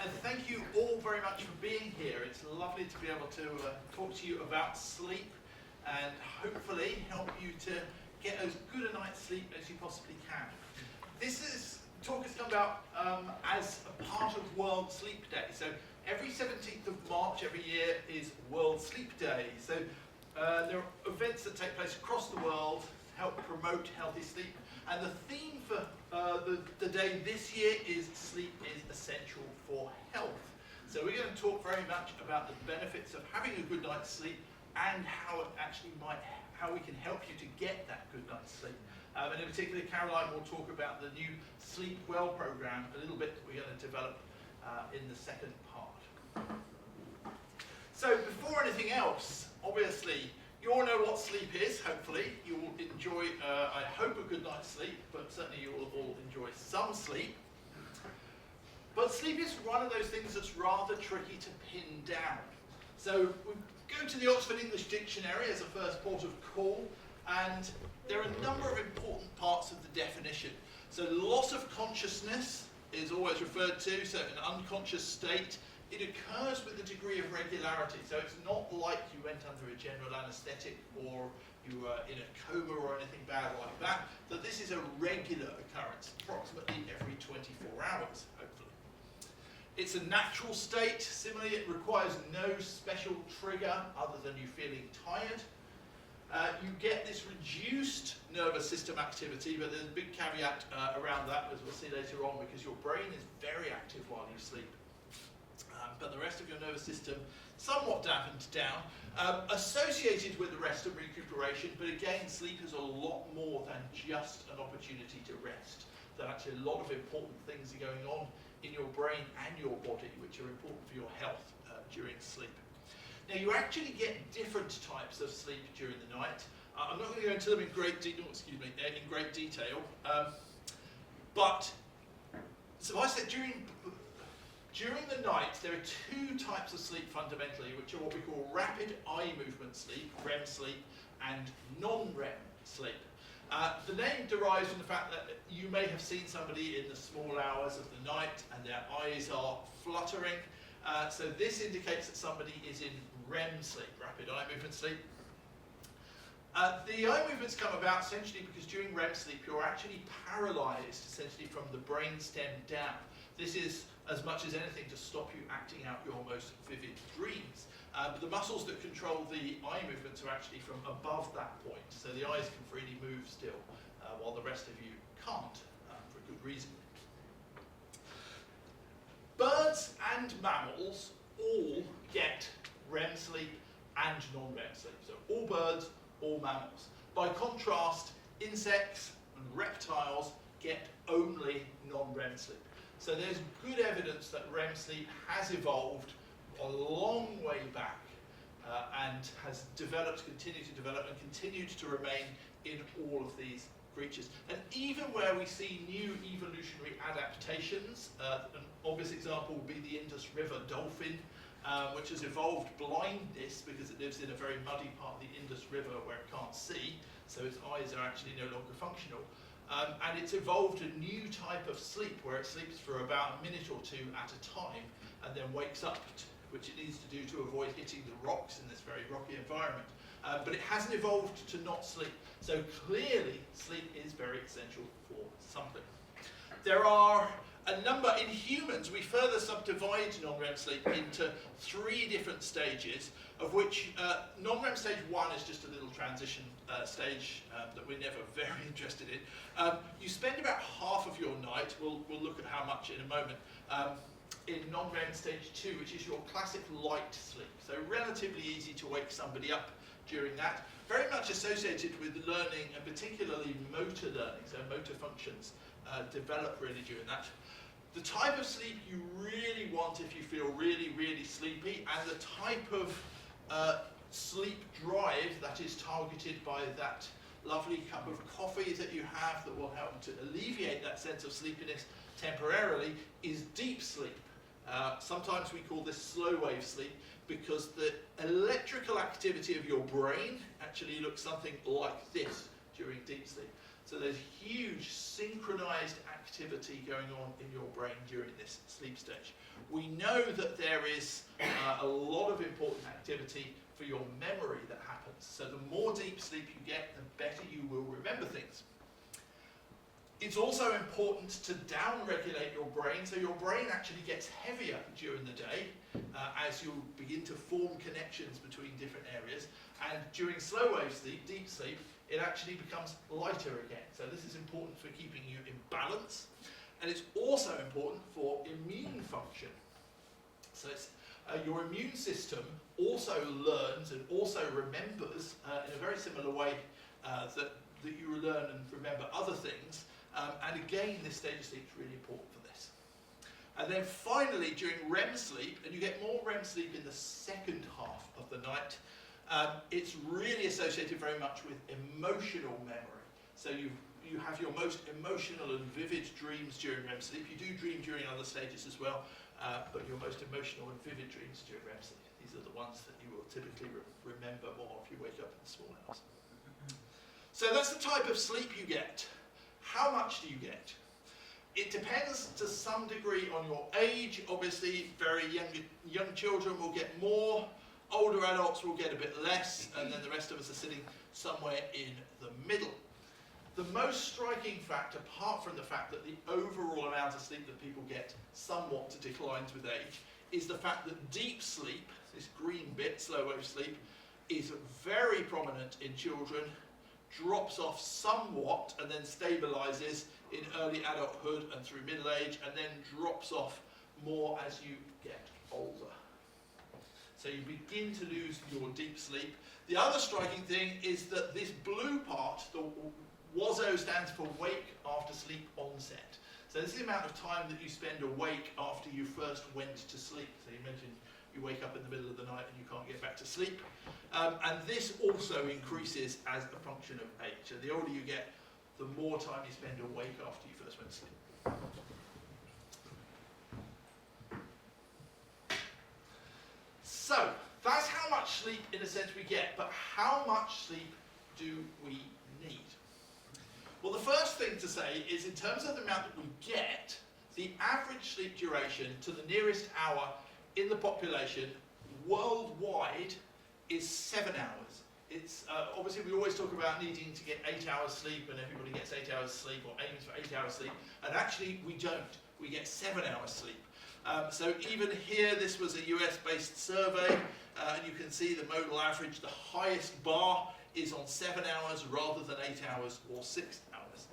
And thank you all very much for being here. It's lovely to be able to talk to you about sleep and hopefully help you to get as good a night's sleep as you possibly can. This talk has come about as a part of World Sleep Day. So every 17th of March every year is World Sleep Day. So there are events that take place across the world to help promote healthy sleep. And the theme for the day this year is sleep is essential for health. So we're going to talk very much about the benefits of having a good night's sleep and how it actually how we can help you to get that good night's sleep. And in particular, Caroline will talk about the new Sleep Well program a little bit that we're going to develop in the second part. So before anything else, obviously, you all know what sleep is, hopefully. You will enjoy, I hope, a good night's sleep, but certainly you will all enjoy some sleep. But sleep is one of those things that's rather tricky to pin down. So we go to the Oxford English Dictionary as a first port of call, and there are a number of important parts of the definition. So loss of consciousness is always referred to, so an unconscious state. It occurs with a degree of regularity, so it's not like you went under a general anaesthetic or you were in a coma or anything bad like that, that this is a regular occurrence, approximately every 24 hours, hopefully. It's a natural state. Similarly, it requires no special trigger other than you feeling tired. You get this reduced nervous system activity, but there's a big caveat around that, as we'll see later on, because your brain is very active while you sleep. But the rest of your nervous system somewhat dampened down, associated with the rest of recuperation, but again, sleep is a lot more than just an opportunity to rest. There are actually a lot of important things are going on in your brain and your body, which are important for your health during sleep. Now, you actually get different types of sleep during the night. I'm not going to go into them in great detail, but suffice it, during the night, there are two types of sleep fundamentally, which are what we call rapid eye movement sleep, REM sleep, and non-REM sleep. The name derives from the fact that you may have seen somebody in the small hours of the night and their eyes are fluttering. So this indicates that somebody is in REM sleep, rapid eye movement sleep. The eye movements come about essentially because during REM sleep you're actually paralysed essentially from the brainstem down. This is as much as anything to stop you acting out your most vivid dreams. But the muscles that control the eye movements are actually from above that point, so the eyes can freely move still, while the rest of you can't, for a good reason. Birds and mammals all get REM sleep and non-REM sleep, so all birds, all mammals. By contrast, insects and reptiles get only non-REM sleep. So there's good evidence that REM sleep has evolved a long way back and has developed, continued to develop, and continued to remain in all of these creatures. And even where we see new evolutionary adaptations, an obvious example would be the Indus River dolphin, which has evolved blindness because it lives in a very muddy part of the Indus River where it can't see, so its eyes are actually no longer functional. And it's evolved a new type of sleep where it sleeps for about a minute or two at a time and then wakes up, which it needs to do to avoid hitting the rocks in this very rocky environment. But it hasn't evolved to not sleep. So clearly, sleep is very essential for something. There are a number, in humans, we further subdivide non-REM sleep into 3 different stages, of which non-REM stage 1 is just a little transition stage that we're never very interested in. You spend about half of your night, we'll look at how much in a moment, in non-REM stage 2, which is your classic light sleep. So relatively easy to wake somebody up during that. Very much associated with learning, and particularly motor learning, so motor functions develop really during that. The type of sleep you really want if you feel really, really sleepy, and the type of sleep drive that is targeted by that lovely cup of coffee that you have that will help to alleviate that sense of sleepiness temporarily, is deep sleep. Sometimes we call this slow wave sleep because the electrical activity of your brain actually looks something like this during deep sleep. So there's huge synchronized activity going on in your brain during this sleep stage. We know that there is a lot of important activity for your memory that happens. So the more deep sleep you get, the better you will remember things. It's also important to down-regulate your brain, so your brain actually gets heavier during the day as you begin to form connections between different areas. And during slow wave sleep, deep sleep, it actually becomes lighter again. So this is important for keeping you in balance. And it's also important for immune function. So your immune system also learns and also remembers in a very similar way that you learn and remember other things. And again, this stage of sleep is really important for this. And then finally, during REM sleep, and you get more REM sleep in the second half of the night, it's really associated very much with emotional memory. So you have your most emotional and vivid dreams during REM sleep. You do dream during other stages as well, but your most emotional and vivid dreams during REM sleep. These are the ones that you will typically remember more if you wake up in the small hours. So that's the type of sleep you get. How much do you get? It depends to some degree on your age. Obviously, very young children will get more, older adults will get a bit less, and then the rest of us are sitting somewhere in the middle. The most striking fact, apart from the fact that the overall amount of sleep that people get somewhat declines with age, is the fact that deep sleep, this green bit, slow wave sleep, is very prominent in children, drops off somewhat and then stabilizes in early adulthood and through middle age, and then drops off more as you get older. So you begin to lose your deep sleep. The other striking thing is that this blue part, the WOZO, stands for wake after sleep onset. So this is the amount of time that you spend awake after you first went to sleep. So you mentioned you wake up in the middle of the night and you can't get back to sleep. And this also increases as a function of age. So the older you get, the more time you spend awake after you first went to sleep. So that's how much sleep, in a sense, we get. But how much sleep do we need? Well, the first thing to say is, in terms of the amount that we get, the average sleep duration to the nearest hour in the population worldwide is 7 hours. It's obviously we always talk about needing to get 8 hours sleep, and everybody gets 8 hours sleep or aims for 8 hours sleep, and actually we don't. We get 7 hours sleep. So even here, this was a US-based survey, and you can see the modal average. The highest bar is on 7 hours rather than 8 hours or 6 hours.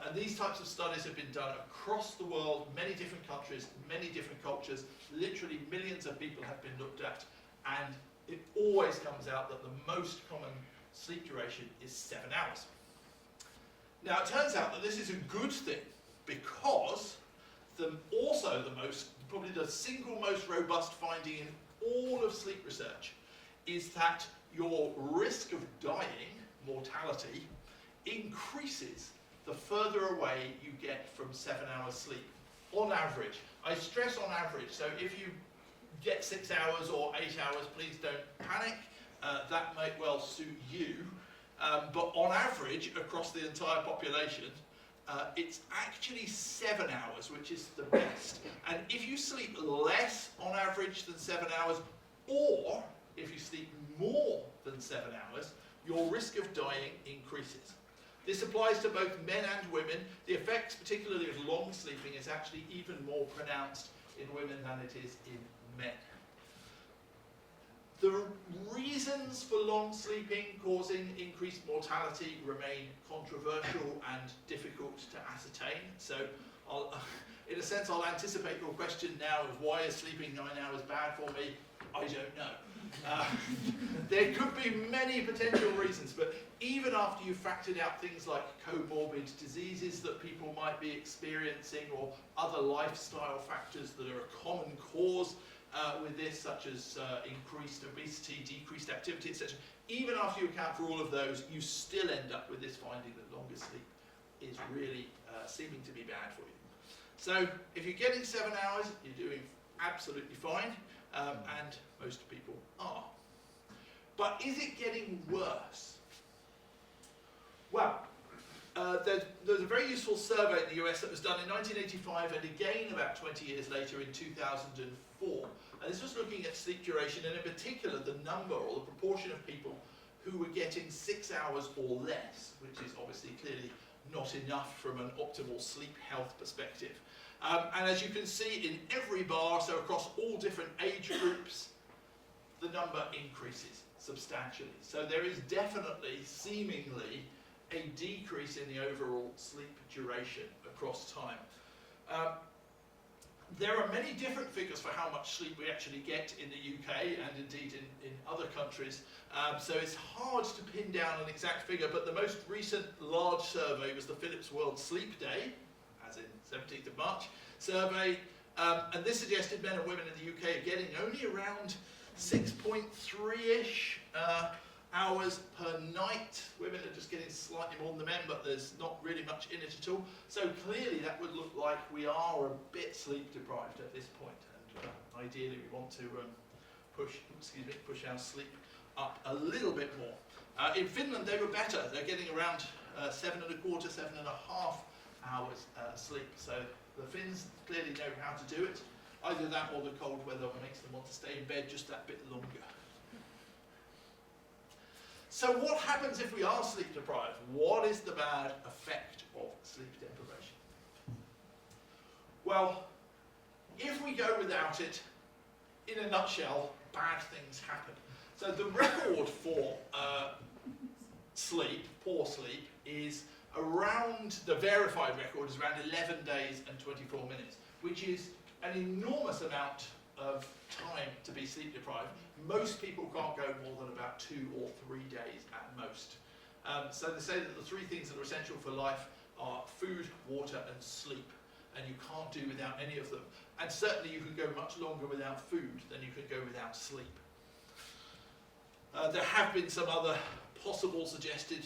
And these types of studies have been done across the world, many different countries, many different cultures. Literally millions of people have been looked at, and it always comes out that the most common sleep duration is 7 hours. Now, it turns out that this is a good thing, because probably the single most robust finding in all of sleep research is that your risk of dying, mortality, increases the further away you get from 7 hours sleep, on average. I stress on average, so if you get 6 hours or 8 hours, please don't panic. That might well suit you. But on average, across the entire population, it's actually 7 hours, which is the best. And if you sleep less on average than 7 hours, or if you sleep more than 7 hours, your risk of dying increases. This applies to both men and women. The effects, particularly of long sleeping, is actually even more pronounced in women than it is in men. The reasons for long sleeping causing increased mortality remain controversial and difficult to ascertain. So in a sense, I'll anticipate your question now of why is sleeping 9 hours bad for me? I don't know. There could be many potential reasons, but even after you've factored out things like comorbid diseases that people might be experiencing, or other lifestyle factors that are a common cause with this, such as increased obesity, decreased activity, etc. Even after you account for all of those, you still end up with this finding that longer sleep is really seeming to be bad for you. So if you're getting 7 hours, you're doing absolutely fine, and most people are. But is it getting worse? Well, there's a very useful survey in the US that was done in 1985 and again about 20 years later in 2004. And this was looking at sleep duration and in particular the number or the proportion of people who were getting 6 hours or less, which is obviously clearly not enough from an optimal sleep health perspective. And as you can see in every bar, so across all different age groups, the number increases substantially. So there is definitely, seemingly, a decrease in the overall sleep duration across time. There are many different figures for how much sleep we actually get in the UK and indeed in other countries. So it's hard to pin down an exact figure, but the most recent large survey was the Philips World Sleep Day, as in 17th of March survey, and this suggested men and women in the UK are getting only around 6.3-ish hours per night. Women are just getting slightly more than the men, but there's not really much in it at all. So clearly that would look like we are a bit sleep deprived at this point, and ideally we want to push our sleep up a little bit more. In Finland they were better. They're getting around 7.25, 7.5 hours sleep. So the Finns clearly know how to do it. Either that or the cold weather makes them want to stay in bed just that bit longer. So what happens if we are sleep deprived? What is the bad effect of sleep deprivation? Well, if we go without it, in a nutshell, bad things happen. So the record for sleep, poor sleep, is around, the verified record is around 11 days and 24 minutes, which is an enormous amount of time to be sleep deprived. Most people can't go more than about 2 or 3 days at most. So they say that the 3 things that are essential for life are food, water and sleep, and you can't do without any of them. And certainly you can go much longer without food than you can go without sleep. There have been some other possible suggested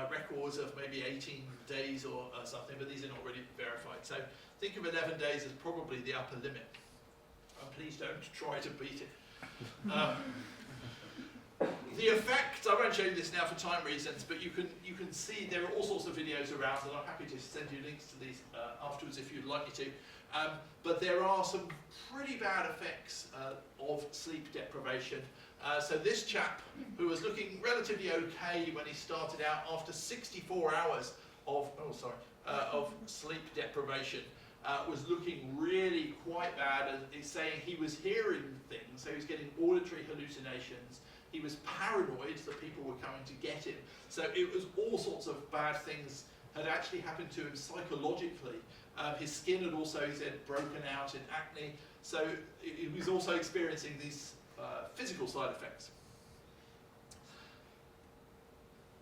records of maybe 18 days or something, but these are not really verified. So think of 11 days as probably the upper limit. Please don't try to beat it. The effect, I won't show you this now for time reasons, but you can see there are all sorts of videos around, and I'm happy to send you links to these afterwards if you'd like me to. But there are some pretty bad effects of sleep deprivation. So this chap, who was looking relatively okay when he started out, after 64 hours of sleep deprivation, was looking really quite bad, and he's saying he was hearing things, so he was getting auditory hallucinations, he was paranoid that people were coming to get him, so it was all sorts of bad things had actually happened to him psychologically. His skin had also, he said, broken out in acne, so he was also experiencing these physical side effects.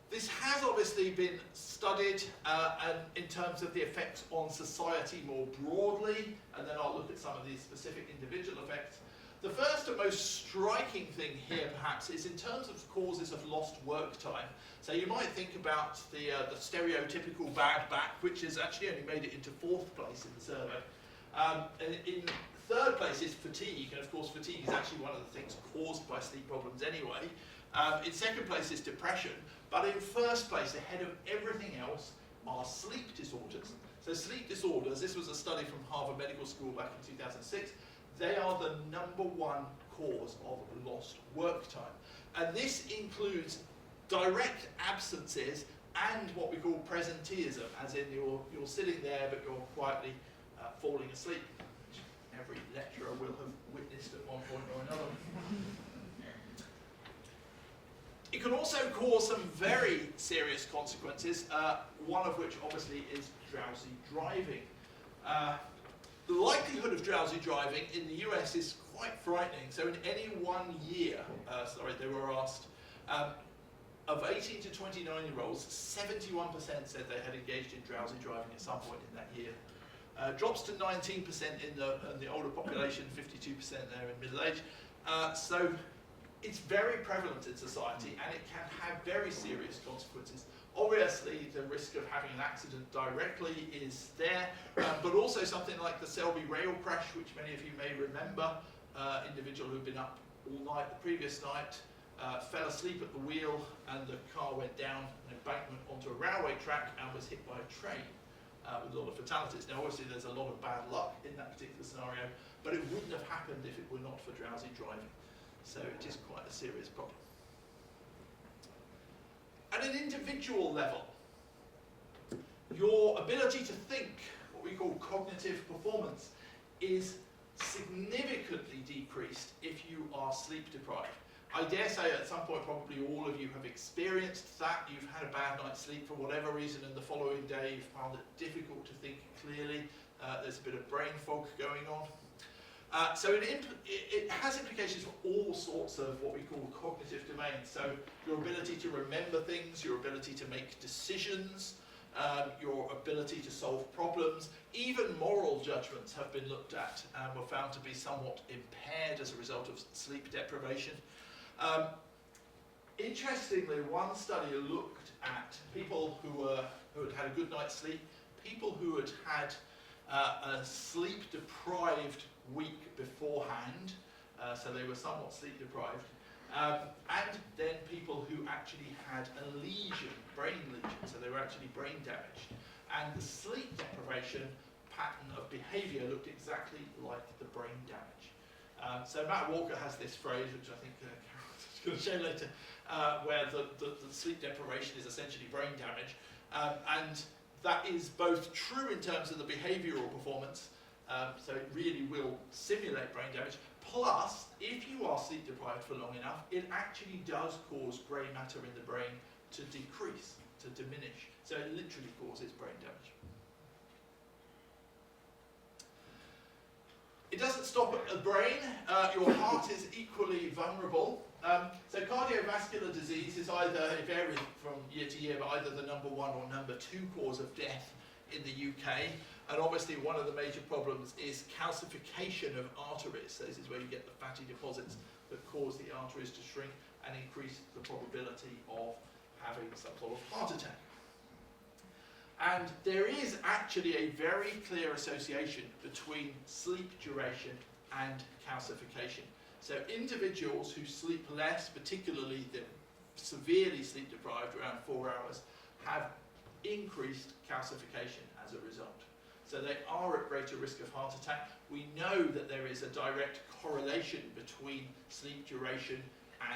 This has obviously been studied and in terms of the effects on society more broadly, and then I'll look at some of these specific individual effects. The first and most striking thing here perhaps is in terms of causes of lost work time. So you might think about the stereotypical bad back, which has actually only made it into 4th place in the survey. In 3rd place is fatigue, and of course fatigue is actually one of the things caused by sleep problems anyway. In 2nd place is depression, but in 1st place, ahead of everything else, are sleep disorders. So sleep disorders, this was a study from Harvard Medical School back in 2006, they are the #1 cause of lost work time. And this includes direct absences and what we call presenteeism, as in you're sitting there but you're quietly falling asleep, which every lecturer will have witnessed at one point or another. It can also cause some very serious consequences, one of which obviously is drowsy driving. The likelihood of drowsy driving in the US is quite frightening. So in any 1 year, they were asked, of 18 to 29-year-olds, 71% said they had engaged in drowsy driving at some point in that year. Drops to 19% in the older population, 52% there in middle age. So it's very prevalent in society, and it can have very serious consequences. Obviously, the risk of having an accident directly is there, but also something like the Selby rail crash, which many of you may remember, individual who'd been up all night the previous night, fell asleep at the wheel, and the car went down an embankment onto a railway track and was hit by a train with a lot of fatalities. Now obviously there's a lot of bad luck in that particular scenario, but it wouldn't have happened if it were not for drowsy driving. So it is quite a serious problem. At an individual level, your ability to think, what we call cognitive performance, is significantly decreased if you are sleep deprived. I dare say at some point probably all of you have experienced that. You've had a bad night's sleep for whatever reason, and the following day you've found it difficult to think clearly. There's a bit of brain fog going on. So it has implications for all sorts of what we call cognitive domains. So your ability to remember things, your ability to make decisions, your ability to solve problems, even moral judgments have been looked at and were found to be somewhat impaired as a result of sleep deprivation. Interestingly, one study looked at people who had had a good night's sleep, people who had had a sleep deprived week beforehand, so they were somewhat sleep deprived, and then people who actually had a lesion, brain lesion, so they were actually brain damaged. And the sleep deprivation pattern of behaviour looked exactly like the brain damage. So Matt Walker has this phrase, which I think Caroline's going to show later, where the sleep deprivation is essentially brain damage. And that is both true in terms of the behavioural performance, so it really will simulate brain damage. Plus, if you are sleep deprived for long enough, it actually does cause grey matter in the brain to decrease, to diminish. So it literally causes brain damage. It doesn't stop at the brain. Your heart is equally vulnerable. So cardiovascular disease is either, it varies from year to year, but either the #1 or #2 cause of death in the UK. And obviously one of the major problems is calcification of arteries. So this is where you get the fatty deposits that cause the arteries to shrink and increase the probability of having some sort of heart attack. And there is actually a very clear association between sleep duration and calcification. So individuals who sleep less, particularly the severely sleep deprived, around 4 hours, have increased calcification as a result. So they are at greater risk of heart attack. We know that there is a direct correlation between sleep duration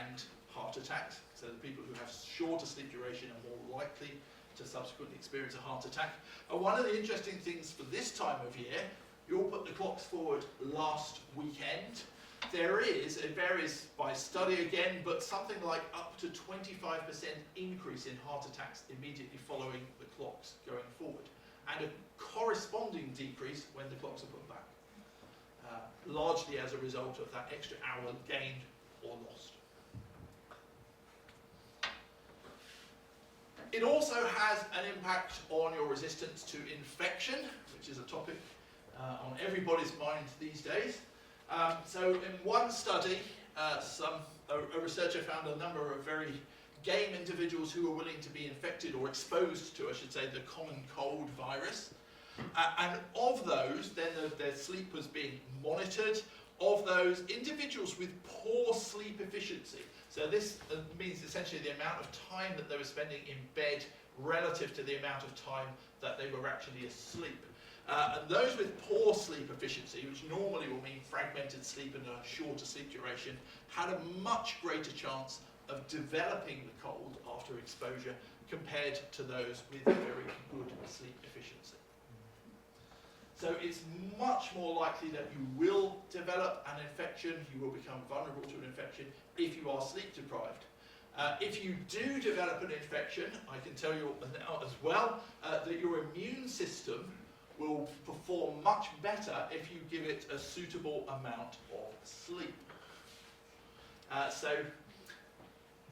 and heart attacks. So the people who have shorter sleep duration are more likely to subsequently experience a heart attack. And one of the interesting things for this time of year, you'll put the clocks forward last weekend. There is, it varies by study again, but something like up to 25% increase in heart attacks immediately following the clocks going forward, and a corresponding decrease when the clocks are put back, largely as a result of that extra hour gained or lost. It also has an impact on your resistance to infection, which is a topic on everybody's mind these days. So in one study, a researcher found a number of very game individuals who were willing to be infected or exposed to, I should say, the common cold virus. And of those, then their sleep was being monitored. Of those, individuals with poor sleep efficiency. So this means essentially the amount of time that they were spending in bed relative to the amount of time that they were actually asleep. And those with poor sleep efficiency, which normally will mean fragmented sleep and a shorter sleep duration, had a much greater chance of developing the cold after exposure compared to those with very good sleep efficiency. So it's much more likely that you will develop an infection, you will become vulnerable to an infection if you are sleep deprived. If you do develop an infection, I can tell you now as well that your immune system will perform much better if you give it a suitable amount of sleep. So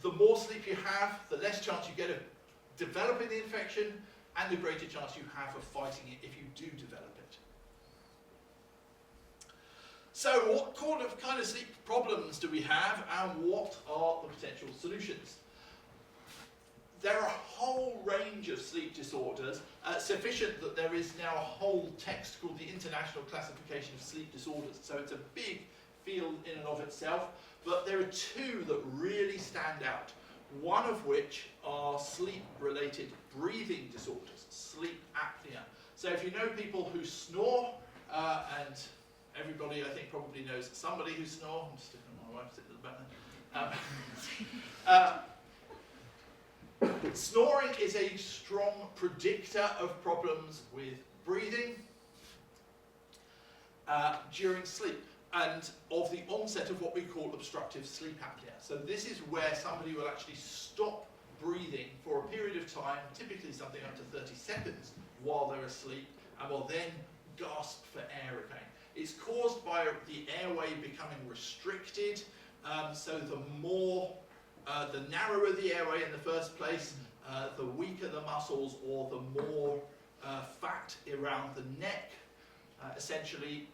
the more sleep you have, the less chance you get of developing the infection, and the greater chance you have of fighting it if you do develop it. So what kind of sleep problems do we have, and what are the potential solutions? There are a whole range of sleep disorders, sufficient that there is now a whole text called the International Classification of Sleep Disorders. So it's a big field in and of itself, but there are two that really stand out. One of which are sleep-related breathing disorders, sleep apnea. So if you know people who snore, and everybody I think probably knows somebody who snores, I'm just looking at my wife sitting at the back there. Snoring is a strong predictor of problems with breathing during sleep, and of the onset of what we call obstructive sleep apnea. So this is where somebody will actually stop breathing for a period of time, typically something up to 30 seconds, while they're asleep, and will then gasp for air again. It's caused by the airway becoming restricted, so the narrower the airway in the first place, the weaker the muscles, or the more fat around the neck essentially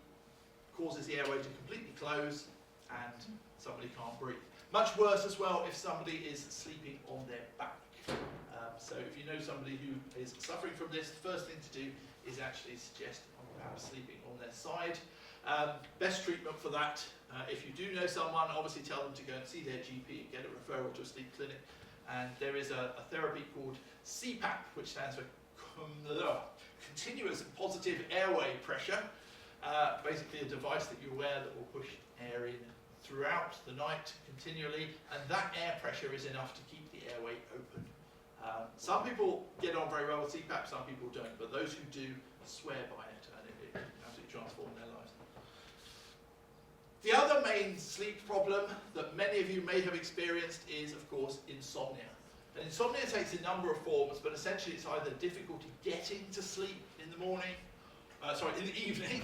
causes the airway to completely close and somebody can't breathe. Much worse as well if somebody is sleeping on their back. So if you know somebody who is suffering from this, the first thing to do is actually suggest perhaps sleeping on their side. Best treatment for that, if you do know someone, obviously tell them to go and see their GP and get a referral to a sleep clinic. And there is a therapy called CPAP, which stands for continuous positive airway pressure. Basically a device that you wear that will push air in throughout the night continually, and that air pressure is enough to keep the airway open. Some people get on very well with CPAP, some people don't, but those who do swear by it, and it absolutely transforms their lives. The other main sleep problem that many of you may have experienced is, of course, insomnia. And insomnia takes a number of forms, but essentially it's either difficulty getting to sleep in the morning, in the evening,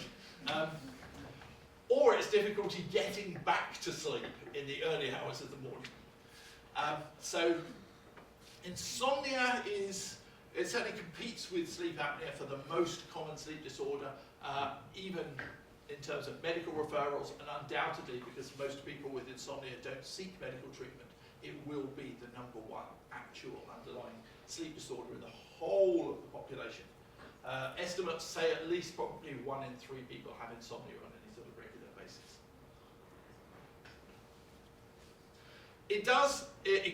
or it's difficulty getting back to sleep in the early hours of the morning. So insomnia it certainly competes with sleep apnea for the most common sleep disorder, even in terms of medical referrals, and undoubtedly because most people with insomnia don't seek medical treatment, it will be the number one actual underlying sleep disorder in the whole of the population. Estimates say at least probably 1 in 3 people have insomnia on any sort of regular basis. It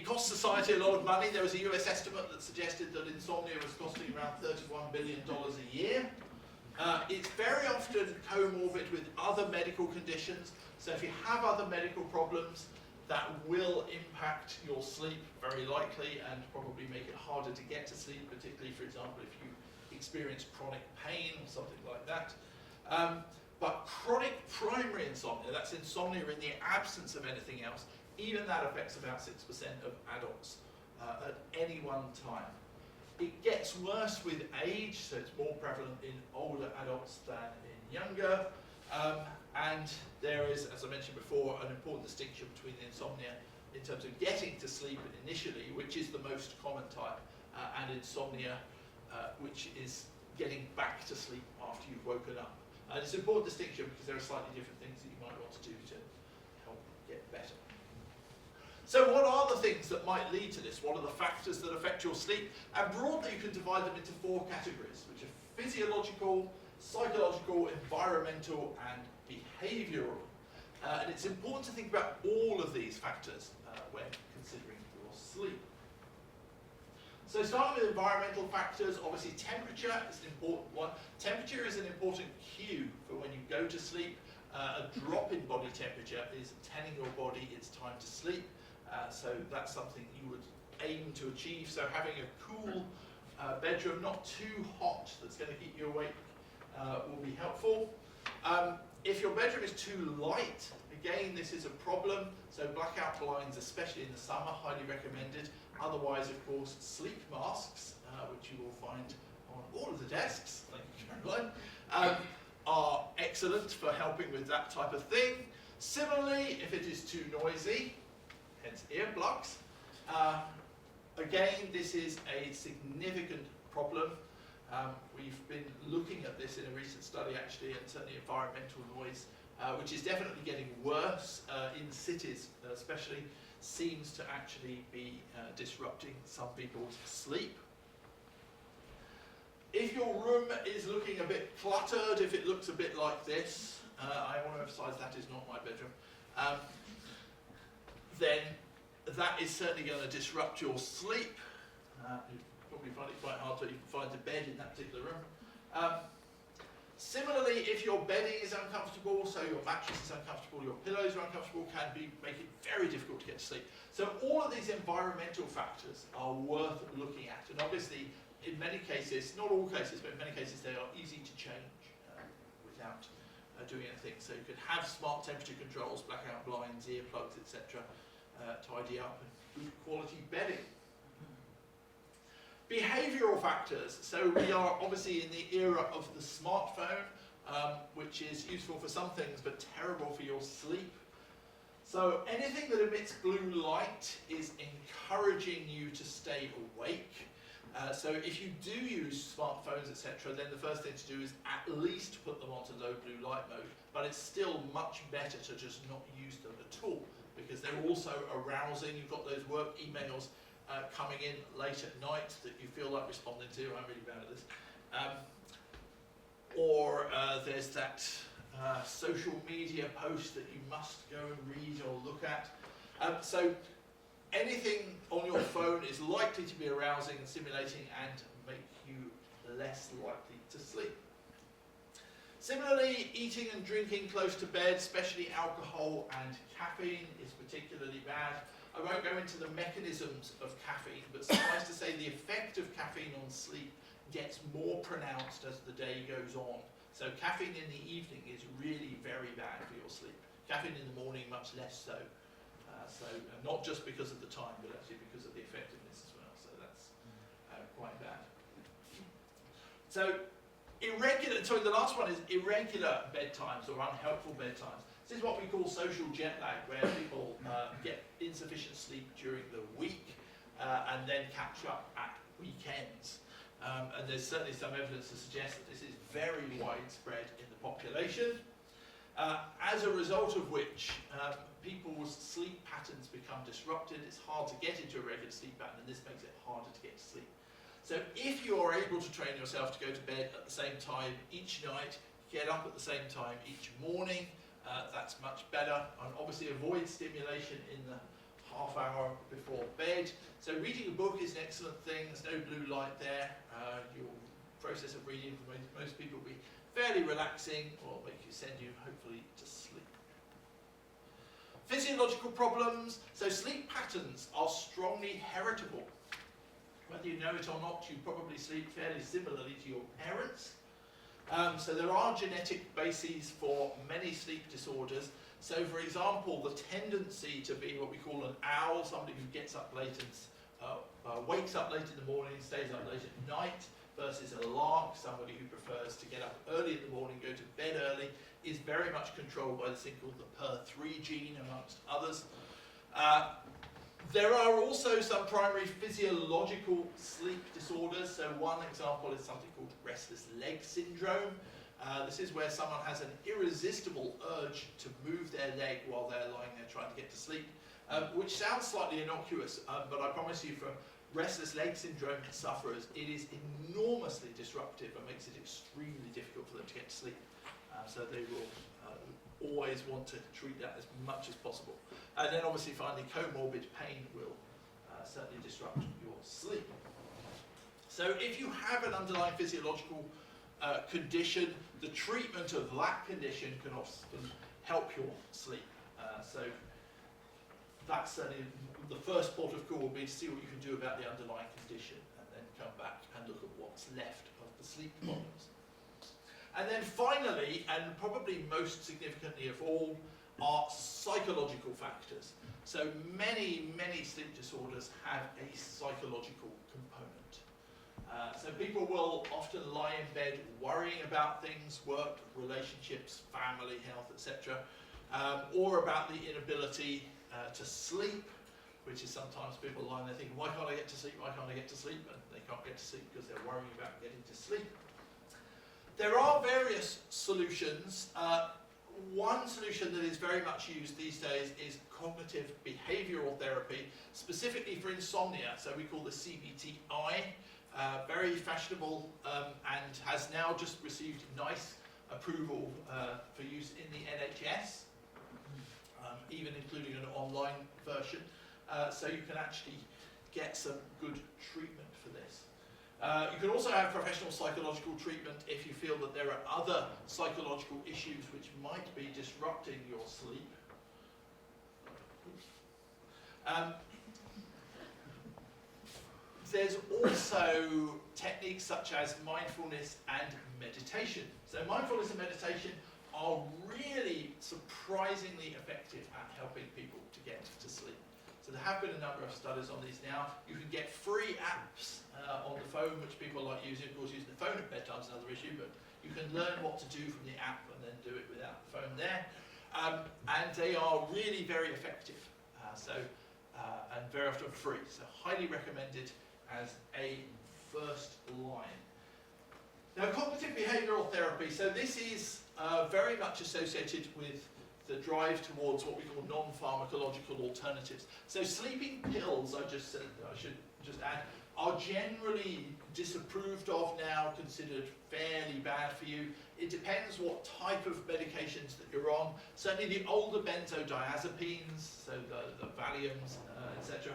costs society a lot of money. There was a US estimate that suggested that insomnia was costing around $31 billion a year. It's very often comorbid with other medical conditions. So if you have other medical problems, that will impact your sleep very likely and probably make it harder to get to sleep, particularly, for example, if you experience chronic pain or something like that. But chronic primary insomnia, that's insomnia in the absence of anything else, even that affects about 6% of adults at any one time. It gets worse with age, so it's more prevalent in older adults than in younger. And there is, as I mentioned before, an important distinction between the insomnia in terms of getting to sleep initially, which is the most common type, and insomnia, which is getting back to sleep after you've woken up. And it's an important distinction because there are slightly different things that you might want to do to help get better. So what are the things that might lead to this? What are the factors that affect your sleep? And broadly you can divide them into 4 categories, which are physiological, psychological, environmental, and behavioural. And it's important to think about all of these factors when considering your sleep. So starting with environmental factors, obviously temperature is an important one. Temperature is an important cue for when you go to sleep. A drop in body temperature is telling your body it's time to sleep. So that's something you would aim to achieve. So having a cool bedroom, not too hot, that's going to keep you awake, will be helpful. If your bedroom is too light, again, this is a problem. So blackout blinds, especially in the summer, highly recommended. Otherwise, of course, sleep masks, which you will find on all of the desks, thank you, Caroline, are excellent for helping with that type of thing. Similarly, if it is too noisy, hence earplugs, again, this is a significant problem. We've been looking at this in a recent study, actually, and certainly environmental noise, which is definitely getting worse in cities, especially, seems to actually be disrupting some people's sleep. If your room is looking a bit cluttered, if it looks a bit like this, I want to emphasise that is not my bedroom, then that is certainly going to disrupt your sleep. You probably find it quite hard to even find a bed in that particular room. Similarly, if your bedding is uncomfortable, so your mattress is uncomfortable, your pillows are uncomfortable, make it very difficult to get to sleep. So all of these environmental factors are worth looking at, and obviously in many cases, not all cases, but in many cases they are easy to change without doing anything. So you could have smart temperature controls, blackout blinds, earplugs, etc. Tidy up, and good quality bedding. Behavioural factors. So we are obviously in the era of the smartphone, which is useful for some things but terrible for your sleep. So anything that emits blue light is encouraging you to stay awake. So if you do use smartphones, etc., then the first thing to do is at least put them onto low blue light mode. But it's still much better to just not use them at all, because they're also arousing. You've got those work emails coming in late at night that you feel like responding to. I'm really bad at this. Or there's that social media post that you must go and read or look at. So anything on your phone is likely to be arousing and stimulating and make you less likely to sleep. Similarly, eating and drinking close to bed, especially alcohol and caffeine, is particularly bad. I won't go into the mechanisms of caffeine, but suffice to say the effect of caffeine on sleep gets more pronounced as the day goes on. So caffeine in the evening is really very bad for your sleep. Caffeine in the morning, much less so. Not just because of the time, but actually because of the effectiveness as well. So that's quite bad. So the last one is irregular bedtimes or unhelpful bedtimes. This is what we call social jet lag, where people get insufficient sleep during the week and then catch up at weekends. And there's certainly some evidence to suggest that this is very widespread in the population, as a result of which people's sleep patterns become disrupted. It's hard to get into a regular sleep pattern, and this makes it harder to get to sleep. So if you are able to train yourself to go to bed at the same time each night, get up at the same time each morning, that's much better. And obviously avoid stimulation in the half hour before bed. So reading a book is an excellent thing. There's no blue light there. Your process of reading for most people will be fairly relaxing, or send you hopefully to sleep. Physiological problems. So sleep patterns are strongly heritable. Whether you know it or not, you probably sleep fairly similarly to your parents. So there are genetic bases for many sleep disorders. So for example, the tendency to be what we call an owl, somebody who gets up late and wakes up late in the morning, stays up late at night, versus a lark, somebody who prefers to get up early in the morning, go to bed early, is very much controlled by this thing called the PER3 gene, amongst others. There are also some primary physiological sleep disorders. So one example is something called restless leg syndrome. This is where someone has an irresistible urge to move their leg while they're lying there trying to get to sleep, which sounds slightly innocuous, but I promise you, for restless leg syndrome sufferers, it is enormously disruptive and makes it extremely difficult for them to get to sleep. So they will always want to treat that as much as possible. And then obviously finally, comorbid pain will certainly disrupt your sleep. So if you have an underlying physiological condition, the treatment of that condition can often help your sleep. So that's certainly the first port of call will be to see what you can do about the underlying condition, and then come back and look at what's left of the sleep problems. And then finally, and probably most significantly of all, are psychological factors. So many sleep disorders have a psychological component. So people will often lie in bed worrying about things, work, relationships, family, health, etc., or about the inability to sleep, which is sometimes people lying there thinking, why can't I get to sleep, why can't I get to sleep? And they can't get to sleep because they're worrying about getting to sleep. There are various solutions. One solution that is very much used these days is cognitive behavioural therapy, specifically for insomnia. So we call the CBTI, very fashionable, and has now just received NICE approval for use in the NHS, even including an online version, so you can actually get some good treatment for this. You can also have professional psychological treatment if you feel that there are other psychological issues which might be disrupting your sleep. There's also techniques such as mindfulness and meditation. So mindfulness and meditation are really surprisingly effective at helping people to get to sleep. So there have been a number of studies on these now. You can get free apps on the phone, which people like using. Of course, using the phone at bedtime is another issue, but you can learn what to do from the app and then do it without the phone there. And they are really very effective. And very often free. So highly recommended as a first line. Now, cognitive behavioural therapy. So this is very much associated with the drive towards what we call non-pharmacological alternatives. So sleeping pills, I should just add, are generally disapproved of now, considered fairly bad for you. It depends what type of medications that you're on. Certainly the older benzodiazepines, so the Valiums, etc.,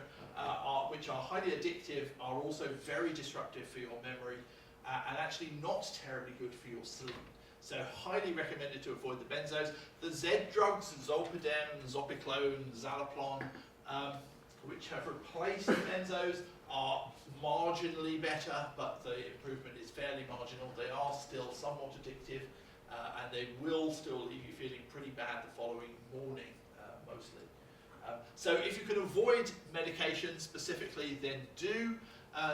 which are highly addictive, are also very disruptive for your memory and actually not terribly good for your sleep. So highly recommended to avoid the benzos. The Z drugs, zolpidem, zopiclone, zaleplon, which have replaced the benzos, are marginally better, but the improvement is fairly marginal. They are still somewhat addictive, and they will still leave you feeling pretty bad the following morning, mostly. So if you can avoid medication specifically, then do.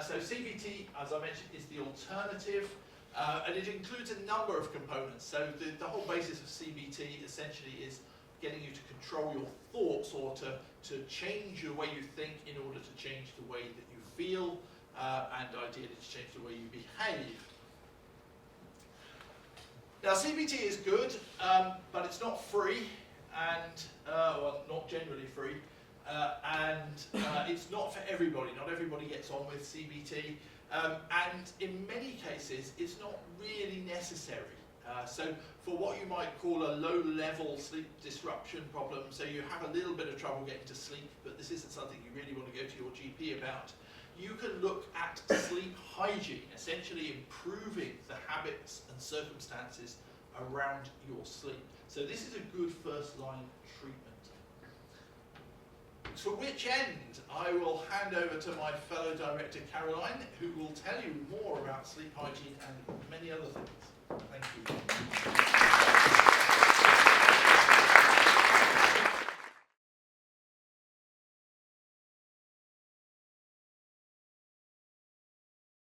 So CBT, as I mentioned, is the alternative. And it includes a number of components. So the whole basis of CBT essentially is getting you to control your thoughts, or to change the way you think in order to change the way that you feel, and ideally to change the way you behave. Now CBT is good, but it's not free, and well, not generally free, and it's not for everybody. Not everybody gets on with CBT. And in many cases, it's not really necessary. So for what you might call a low-level sleep disruption problem, so you have a little bit of trouble getting to sleep, but this isn't something you really want to go to your GP about, you can look at sleep hygiene, essentially improving the habits and circumstances around your sleep. So this is a good first-line treatment. To which end, I will hand over to my fellow director, Caroline, who will tell you more about sleep hygiene and many other things. Thank you.